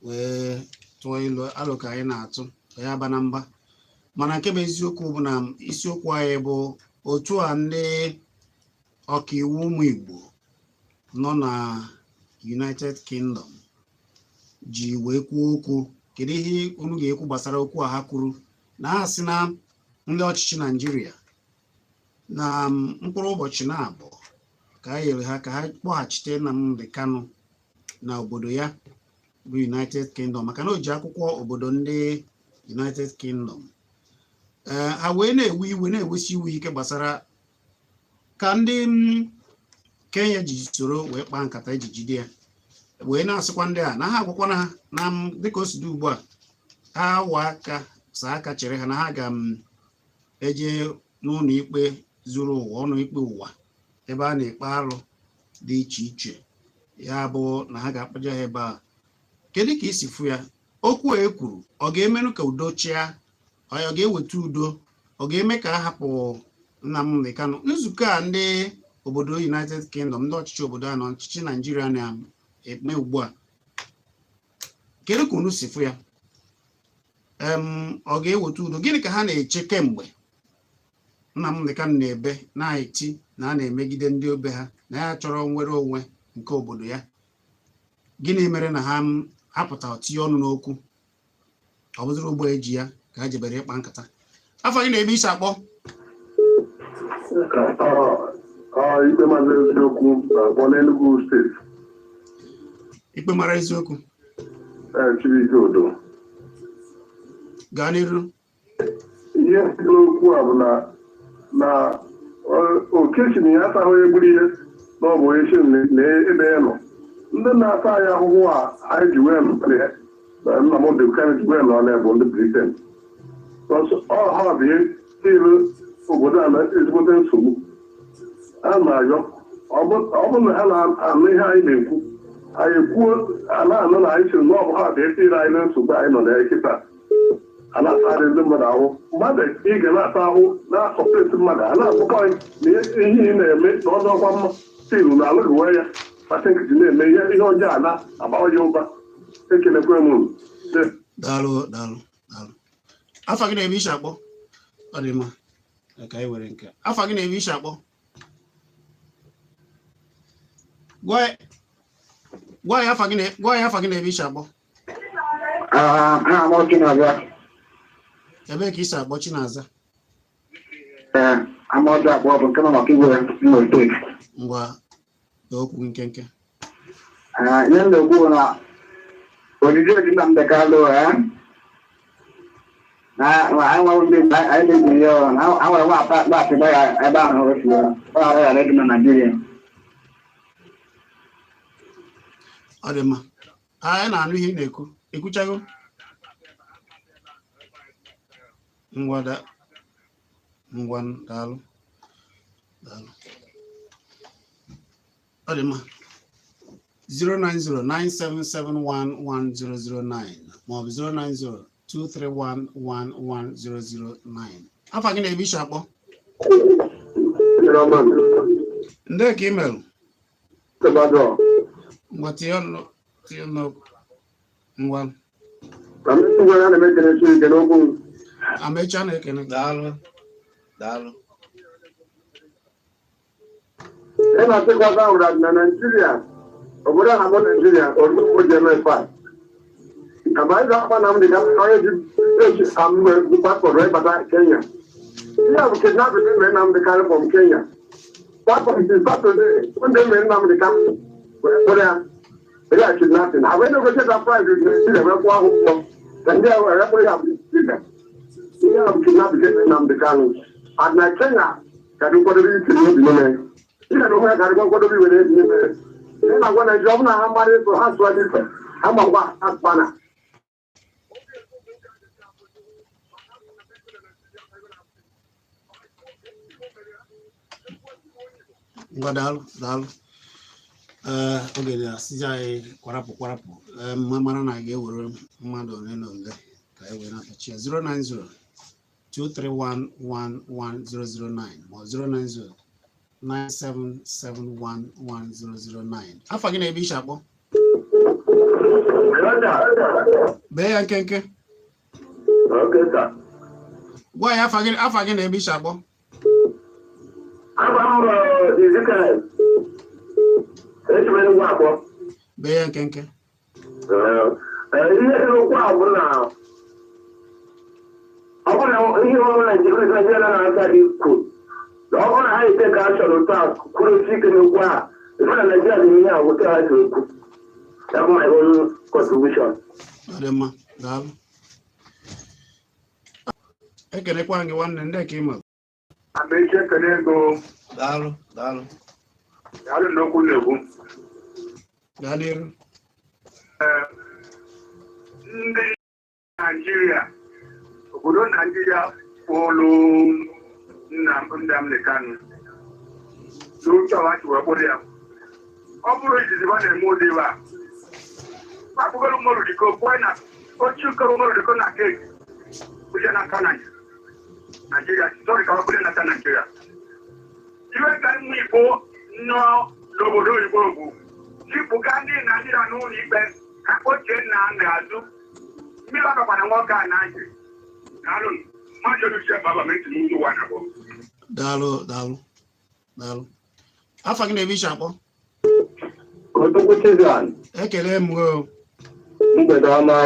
wee tụọ ilu alụ ka anyị na-atụ ya aba na mba mana nke bụ eziokwu bụ na isiokwu anyị bụ otu a ndị ọkaiwu ụmụ Igbo nọ na United Kingdom ji wee kwuo okwu kedu ihe unu ga-ekwu gbasara okwu a ha kwuru na ha sị na ndị ọchịchị Naịjirịa na mkpụrụ ụbọchị na-abụ ka a nyere ha ka ha kpọghachite Nnamdi Kanu na obodo ya bụ United Kingdom maka na o ji akwụkwọ obodo ndị United Kingdom ha wee na-ewe iwe na-ewesi iwe ike gbasara ka ndị Kenya ji soro wee kpaa nkata iji jide ya wee na-asịkwa ndị a na ha agwakwana na dịka o si dị ugbu a ha wa aka saa aka chere ha na ha ga-eje n'ụlọ ikpe zuru ụwa ọnụ ikpe ụwa ebe a na-ekpe arụ dị iche iche ya bụ na ha ga-akpaja ha ebe a kedu ka isi fụ ya okwu a ekwuru ọ ga-emenụ ka udo chịa ọ ga-eweta udo ọ ga-eme ka a hapụ Nnamdi Kanu nzukọ a ndị obodo United Kingdom ndị ọchịchị obodo a na ọchịchị Naijiria na-eme ugbu a kedu ka unu si fụ ya ọ ga-eweta udo gịnị ka ha na-eche kemgbe Nnamdi Kanu na-ebe na-eti na a na-emegide ndị obe ha na ya chọrọ nnwere onwe nke obodo ya gịnị mere na ha apụta tinye ọnụ n'okwu ọ bụzịrị ugbo eji ya ka ha jebere ịkpa nkata afọ gị na-ebe isi akpọ ikpe mara eziokwu akpọ n'Enugu steeti ikpe mara eziokwu Chibuike Odo gaa n'iru ihe okwu a bụ na okechi na ya ataghị egburu ihe na ọ bụ echi na ebe ya nọ ndị na-ata anyị ahụhụ a anyị ji wee Nnamdi Kanu ji wee nọ na bụ ndị Britain ha bụ ihe tiru obodo a na ezigbote nsogbu a na-ayọ ọ bụrụ na ha na-anụ ihe anyị na-ekwu anyị kwuo ana-anụ na anyị siri na ọ bụ ha bụ etiri anyị na nsogbu anyị nọ na kịta a na-ata ndị mmadụ ahụ mmadụ ị ga na-ata ahụ na-asọpụreti mmadụ a na-akpọkọ anyị na ihe ị na-eme na ọdọkwa mma tiru na alụghịwe ya kpata nkịtị na-eme ihe ọjọọ a na-agbawaje ụba ekelekwe m daalụ afọ gị na-ebe isi akpọ ọ dị mma ka anyị were nke afọ gị na-ebe isi akpọ gwa ya afọ gị na-ebe isi akpọ ebe ka isi akpọ Chinaza ngwa okwu nkenke ihe m na-ekwu na ojiji Nnamdi Kanu na anyị nwere ndị anyị na-egwu ya na ha nwere nwa akpakpọ ya ebe ahụ o si ọ ghara ịdị na Naịjirịa ọ dị mma anyị na-anụ ihe ị na-ekwu ekwuchago ngwa daalụ ọ dị mma 09097711009 maọbụ 09023111009 afọ gị na-ebe isi akpọ ndị ka imelụ ngwa tinye ọnụ ngwa amecha na-ekene daalụ ị na-achịkwata ụra na Naịjirịa obodo ha bụ Naịjirịa orugbo jemefa ama anyị ga-akpa Nnamdi Kanu onye ji eji amụgbe paspọtụ ịbata Kenya ihe bụ kidnapping mere Nnamdi Kanu from Kenya paspọtụ Satọde ndị mere Nnamdi Kanu were kpọrọ ya kidnapping ha wee negotiate price Naịjirịa wekwa akwụkwọ ka ndị a were kpọrọ ya bụ ihe bụ kidnapping mere Nnamdi Kanu na Kenya ka dị nkwadobe isi n'obi n'ime ihe na onwe ya ka dịkwa nkwadobe iwere eji n'ime na gwa na job na ha mari so ha so dị ha ma gwa akpana Daalụ oge dị asịzi anyị kwarapụ mara na ga-ewere mmadụ ole na ole ka e wee na-atachi ya 090-231-11009 ma 090-9771-1009. Afọ gị na-ebe iche akpọ bee ya nkenke gwa ya afọ gị na-ebe iche akpọ bee ya nkenke ihe okwu a bụ na ọ bụ na ihe ọrụ Naịjirịa na-aga dị ukwuu ọ bụrụ na ha ite ka a chọrọ taa kwuru ike n'okwu a ife na Naịjirịa dị ihe agwụta ha ji okwu ya bụ my own contribution. Dị mma, daalụ. Ekelekwa gị nwanne ndị ka ịma. Amaechi ekele ego. Daalụ. Daalụ n'okwu na-ekwu. Gaa n'ihu. Ndị Naịjirịa, obodo Naịjirịa kpọọlụ Nnamdi Kanu n'otu ọwa chiwa kpọrọ ya. Ọ bụrụ izizi ba na-eme ụdị a akpụgoro mmadụ dịka oche ụkọrọ mmadụ dịka na keeki kụzie n'aka Naịjirịa sọrọ ka ọ bụrụ n'aka Naịjirịa. Iwe ka ụmụ Igbo nọ n'obodo oyibo bụ zipụga ndị Naịjirịa n'ụlọ ikpe ka kpochie nna n'azụ mmiri ọkakwana nwoke a na-achị daalụ mmadụ oluchie gọọmenti n'ụzọ ụwa na bụ. Daalụ. Afọ gị na-ebe iche akpọ ekele m mgbede ọma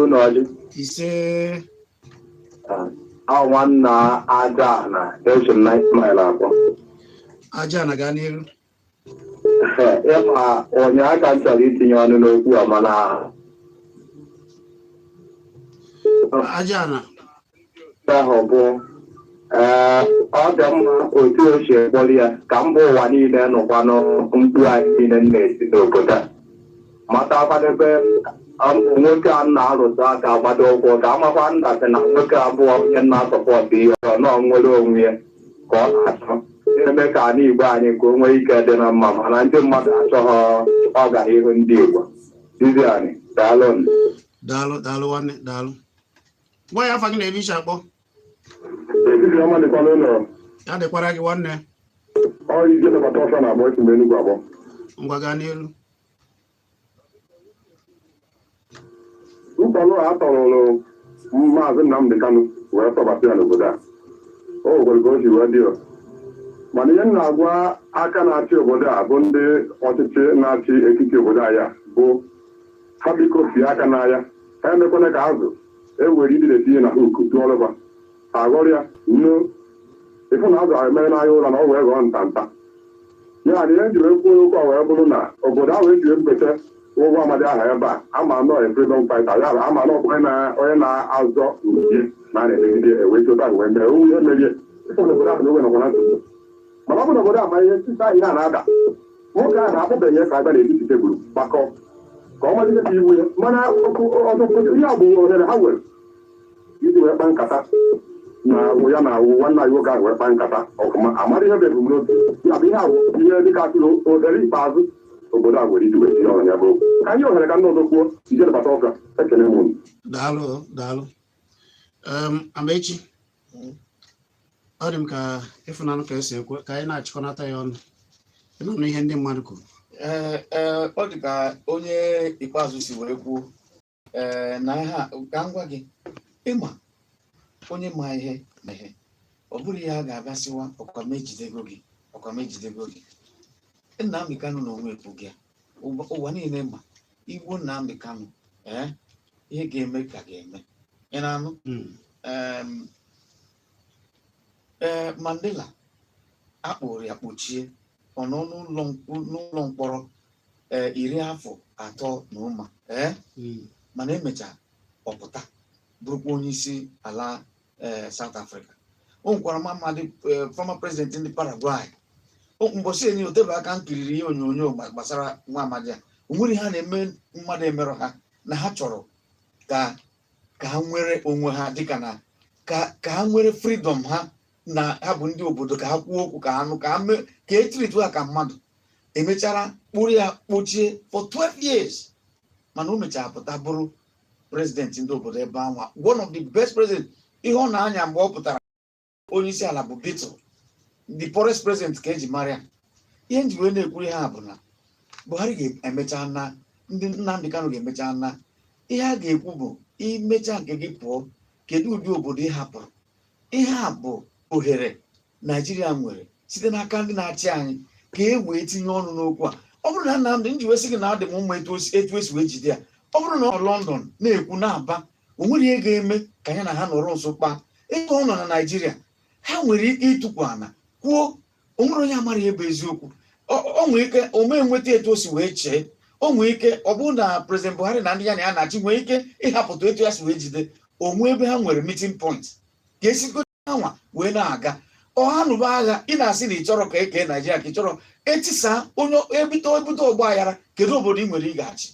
ụlọọjị ise nwanna aja na esi 9 mile akpọ aja na gaa n'ihu ịma ụnyaahụ ka m chọrọ itinye ọnụ n'okwu a mana aja na ahụ bụ ọ dị mma otu o si ekpọrọ ya ka mba ụwa niile nụkwanụ mkpu anyị niile na-esi n'obodo a mata akwadebe nwoke a na-arụtụ aka agbado ụkwụ ka amakwa ndasị na nwoke abụọ onye na-asọpọtụ ihe ọ nwere onwe ya ka ọ na-achọ na-eme ka ana Igbo anyị ka o nwee ike dị na mma mana ndị mmadụ achọghị ọganihu ndị Igbo dizi anyị daalụ nwanne daalụ gwa ya afọ gị na-ebe iche akpọ ya dịkwara gị nwanne ngwa gaa n'elu mkpọrọ a tọrụrụ maazị Nnamdi Kanu wee tọbata ya n'obodo a o nwekwara ka o si wee dị mana ihe m na-agwa aka na-achị obodo a bụ ndị ọchịchị na-achị etiti obodo a ya bụ ha biko fie aka n'anya ha emekwana ka azụ ewere idide tinye na hoku tụọlụba aghọrịa nno ịfụ na azụ emere n'anya ụra na ọ wee ghọọ ntanta ya na ihe njiri kwuo okwu a wee bụrụ na obodo ahụ ejiri mpete ụgwọ amadi aha ebe a ama anọ freedom fighter ya bụ ama anọ onye na-azọ uji na na-emegide ewechota wee mee owu ihe merie ịfụ na obodo ahụ na owe nọkwa na nsogbu mana ọ bụ na obodo ama ihe ntịta ihe a na-ada nwoke ahụ na-akpọbeghị ka abịa n'etiti tebụl gbakọ ka ọ malite ka iwu ya mana ọtụtụ ihe a bụ ohere ha nwere iji wee kpa nkata na ya na awụ nwanna ya nwoke ahụ wee kpa nkata ọfụma amara ihe bụ ebumnobi ya bụ ihe ahụ ihe dịka atụrụ ohere ikpeazụ obodo a nwere iji wee tinye ọrụ ya bụ ka anyị ohere ka ndị ọzọ kwuo ijere bata ọka ekele m unu. Daalụ Amaechi ọ dị m ka ịfụnanụ ka esi ekwe ka anyị na-achịkọnata ya ọnụ ịnụ ihe ndị mmadụ kwuru. Ọ dị ka onye ikpeazụ si wee kwuo na ha ka m gwa gị ịma onye ma ihe na ihe ọ bụrụ ihe a ga-abịasịwa ọkwamejidego gị Nnamdi Kanu na onwe ekwughị ya ụwa niile ma Igbo Nnamdi Kanu ihe ga-eme ka ga-eme ị na-anụ Mandela akpụrụ ya kpochie ọ nọ n'ụlọ mkpọrọ 30 na ụma mana emechaa ọpụta bụrụkwa onye isi ala South Africa o nwekwara Mamadi former president ndị Paraguay mbọsị enyi otebe aka nkiriri ihe onyonyo gbasara nwa amadi a onwere ha na-eme mmadụ emerụ ha na ha chọrọ ka ha nwere onwe ha dịka na ka ha nwere freedom ha na ha bụ ndị obodo ka ha kwuo okwu ka anụ ka etiritu ha ka mmadụ emechara kpụrụ ya kpochie for 12 years mana o mechara pụta bụrụ president ndị obodo ebe anwa one of the best president ihe ọ na-anya mgbe ọ pụtara onye isi ala bụ Beetle the poorest president ka eji mara ya ihe nji wee na-ekwuru ha bụ na Buhari ga-emecha na ndị Nnamdi Kanu ga-emecha na ihe a ga-ekwu bụ imecha nke gị pụọ kedu ụdị obodo ị hapụrụ ihe a bụ ohere Naijiria nwere site n'aka ndị na-achị anyị ka e wee tinye ọnụ n'okwu a ọ bụrụ na Nnamdi nji wee sị gị na ọ dị m mma etu esi wee jide ya ọ bụrụ na ọ London na-ekwu na-aba o nwere ihe ga-eme ka ya na ha nọrọ nso kpaa ego ọ nọ na Naijiria ha nwere ike ịtụkwu ana kwuo o nwere onye amara ebe eziokwu o nwere ike o mee nweta etu o si wee chee o nwere ike ọ bụrụ na President Buhari na ndị ya na ya na-achị nwere ike ịhapụta etu ya si wee jide onwe ebe ha nwere meeting point ka esigo anwa wee na-aga ọha nụba agha ị na-asị na ị chọrọ ka ekee Naijiria ka ị chọrọ etisa onye ebute ọgba aghara kedu obodo ị nwere ị ga-achị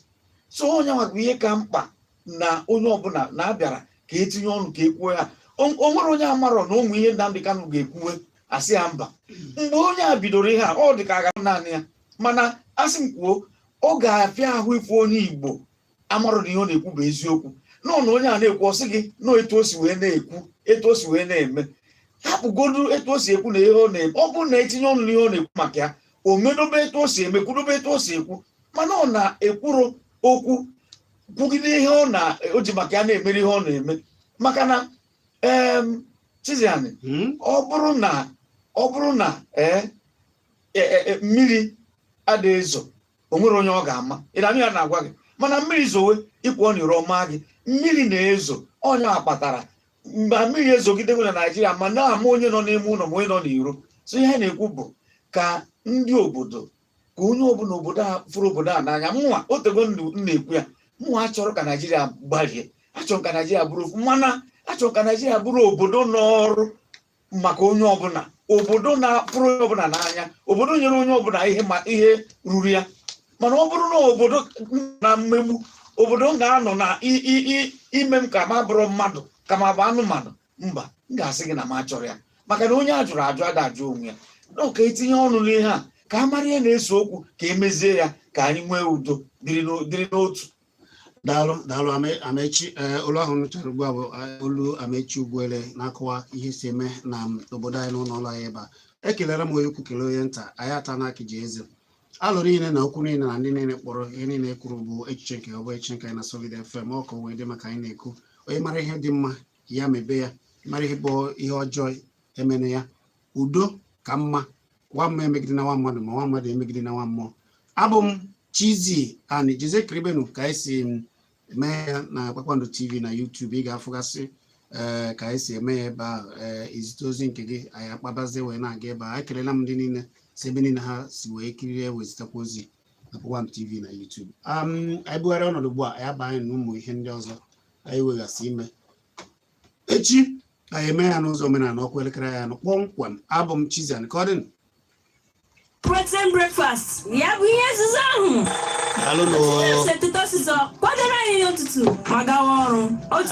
so onye nwa bụ ihe ka mkpa na onye ọbụla na-abịara ka etinye ọnụ ka ekwuo ya o nwere onye amarọ na ụmụ ihe Nnamdi Kanu ga-ekwuwe asị ya mba mgbe onye a bidoro ihe a ọ dị ka aga naanị ya mana asị m kwuo ọ ga-afịa ahụ ife onye Igbo amarọ na ihe ọ na-ekwu bụ eziokwu nọ na onye a na-ekwu ọsị gị na etu o si wee na-ekwu etu o si wee na-eme hapụgodu etu o si ekwu na ihe ọ na-eme ọ bụrụ na etinye ọnụ n'ihe ọ na-ekwu maka ya o medobe etu o si eme kwudobe etu o si ekwu mana ọ na-ekwuru okwu kwugide ihe o ji maka ya na-emere ihe ọ na-eme maka na Chiziani ọ bụrụ na mmiri ada ezo o nwere onye ọ ga-ama ịdanụ ya na-agwa gị mana mmiri zowe ịkwụ ọ na-ere ọma gị mmiri na-ezo onye akpatara mgbe mmiri ezogide na Naijiria ma na-ama onye nọ n'ime ụlọ ma onye nọ n'iro so ihe na-ekwu bụ ka ndị obodo ka onye ọbụla obodo a fụrụ obodo a n'anya mụnwa otego na-ekwu ya mụnwa achọrọ ka Naijiria gbalie achọrọ ka Naijiria bụrụ ofu mana achọrọ ka Naijiria bụrụ obodo n'ọrụ maka onye ọbụla obodo na-afụrụ onye ọbụla n'anya obodo nyere onye ọbụla ihe ruru ya mana ọ bụrụ na obodo na mmegbu obodo ga-anọ na ime m ka ma bụrụ mmadụ ka ma bụ anụmanụ mba m ga-asị gị na m achọrọ ya maka na onye a jụrụ ajụ ada ajụ onwe ya na ka etinye ọnụ n'ihe a ka a mara ihe na-ese okwu ka emezie ya ka anyị nwee udo dịrị n'otu. Daalụ Amechi olu ahụ nụchara ugbu a bụ olu Amechi Ugwuele na-akọwa ihe si eme na obodo anyị n'ụlọ ọrụ anyị ebe a ekelere m onye ukwu kelee onye nta anyị ata na akiji eze alụ niile na okwu niile na ndị niile kpọrọ ihe niile ekwuru bụ echiche nke ọ bụ echiche nke anyị na Solid FM ọ ka wee dị maka anyị na-ekwu onye mara ihe dị mma ya mebe ya mara ihe bụ ihe ọjọọ emene ya udo ka mma nwa mma emegide na nwa mmadụ ma nwa mmadụ emegide na nwa mmụọ abụ m Chizzy Ani Jeze Kiribenu ka anyị si mee ya na Kpakpando TV na YouTube ị ga-afụgasị ka anyị si eme ya ebe a izite ozi nke gị anyị akpabazie wee na-aga ebe a ekelela m ndị niile si ebe niile ha si wee kirie wee zitekwa ozi na Kpakpando TV na YouTube anyị bugharịa ọnọdụ ugbu a anyị aba anyị na ụmụ ihe ndị ọzọ anyị weghasị ime echi anyị eme ya n'ụzọ omenala ọkụ elekere ya nọ kpọmkwem abụ m Chizzy Ani ka ọ dị protein breakfast ya bụ ihe nzuzo ahụ. Daalụ. Kwadoro anyị n'ụtụtụ ma gawa ọrụ.